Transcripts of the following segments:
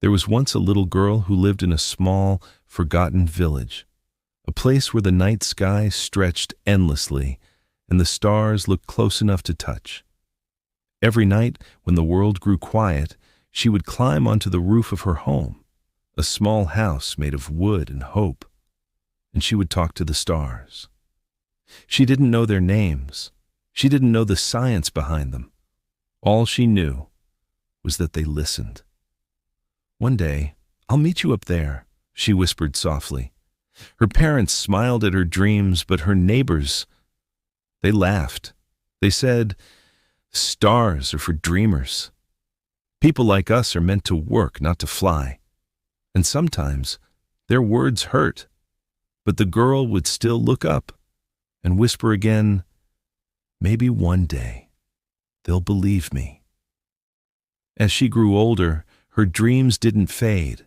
There was once a little girl who lived in a small, forgotten village, a place where the night sky stretched endlessly and the stars looked close enough to touch. Every night, when the world grew quiet, she would climb onto the roof of her home, a small house made of wood and hope, and she would talk to the stars. She didn't know their names. She didn't know the science behind them. All she knew was that they listened. One day, "I'll meet you up there," she whispered softly. Her parents smiled at her dreams, but her neighbors, they laughed. They said, "Stars are for dreamers. People like us are meant to work, not to fly." And sometimes their words hurt, but the girl would still look up and whisper again, "Maybe one day they'll believe me." As she grew older, her dreams didn't fade.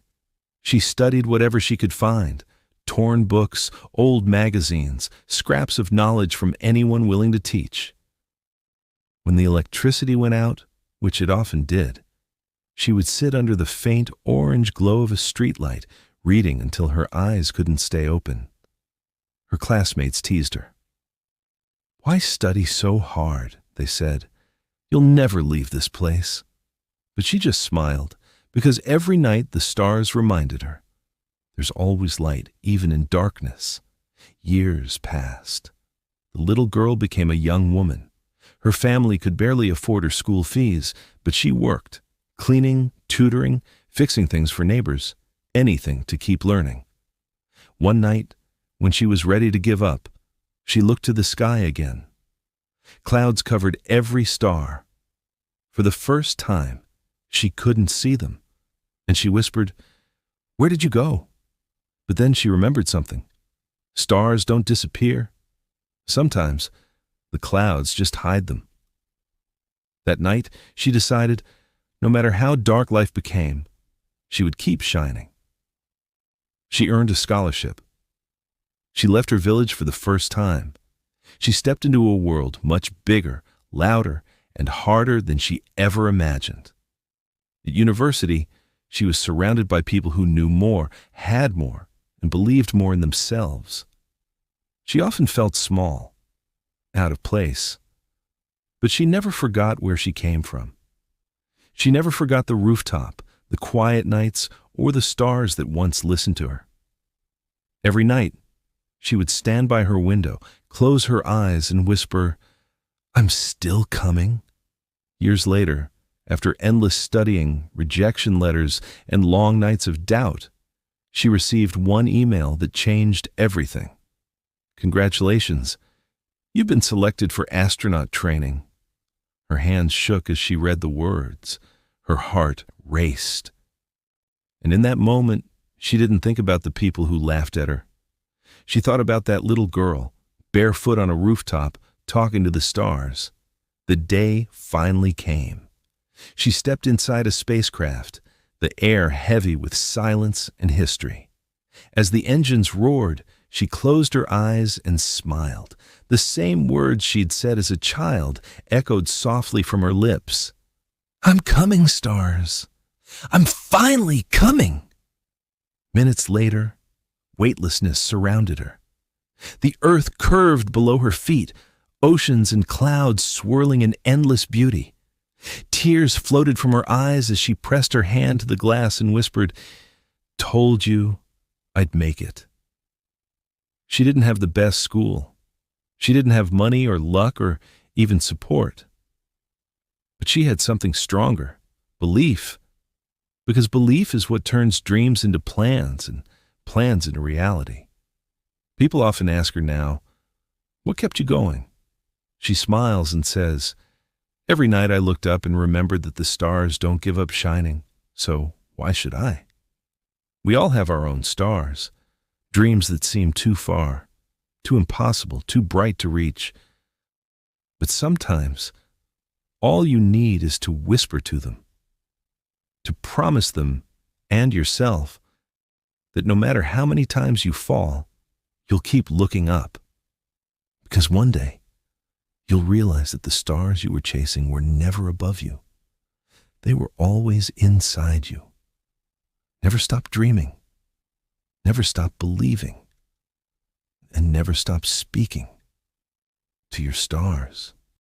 She studied whatever she could find: torn books, old magazines, scraps of knowledge from anyone willing to teach. When the electricity went out, which it often did, she would sit under the faint orange glow of a streetlight, reading until her eyes couldn't stay open. Her classmates teased her. "Why study so hard?" they said. "You'll never leave this place." But she just smiled, because every night the stars reminded her, there's always light, even in darkness. Years passed. The little girl became a young woman. Her family could barely afford her school fees, but she worked, cleaning, tutoring, fixing things for neighbors, anything to keep learning. One night, when she was ready to give up, she looked to the sky again. Clouds covered every star. For the first time, she couldn't see them, and she whispered, "Where did you go?" But then she remembered something. Stars don't disappear. Sometimes the clouds just hide them. That night, she decided, no matter how dark life became, she would keep shining. She earned a scholarship. She left her village for the first time. She stepped into a world much bigger, louder, and harder than she ever imagined. At university, she was surrounded by people who knew more, had more, and believed more in themselves. She often felt small, out of place, but she never forgot where she came from. She never forgot the rooftop, the quiet nights, or the stars that once listened to her. Every night, she would stand by her window, close her eyes, and whisper, "I'm still coming." Years later, after endless studying, rejection letters, and long nights of doubt, she received one email that changed everything. "Congratulations, you've been selected for astronaut training." Her hands shook as she read the words. Her heart raced. And in that moment, she didn't think about the people who laughed at her. She thought about that little girl, barefoot on a rooftop, talking to the stars. The day finally came. She stepped inside a spacecraft, the air heavy with silence and history. As the engines roared, she closed her eyes and smiled. The same words she'd said as a child echoed softly from her lips. "I'm coming, stars. I'm finally coming." Minutes later, weightlessness surrounded her. The earth curved below her feet, oceans and clouds swirling in endless beauty. Tears floated from her eyes as she pressed her hand to the glass and whispered, "Told you I'd make it." She didn't have the best school. She didn't have money or luck or even support. But she had something stronger, belief. Because belief is what turns dreams into plans and plans into reality. People often ask her now, "What kept you going?" She smiles and says, "Every night I looked up and remembered that the stars don't give up shining, so why should I?" We all have our own stars, dreams that seem too far, too impossible, too bright to reach. But sometimes, all you need is to whisper to them, to promise them and yourself that no matter how many times you fall, you'll keep looking up. Because one day, you'll realize that the stars you were chasing were never above you. They were always inside you, Never stop dreaming. Never stop believing. And never stop speaking to your stars.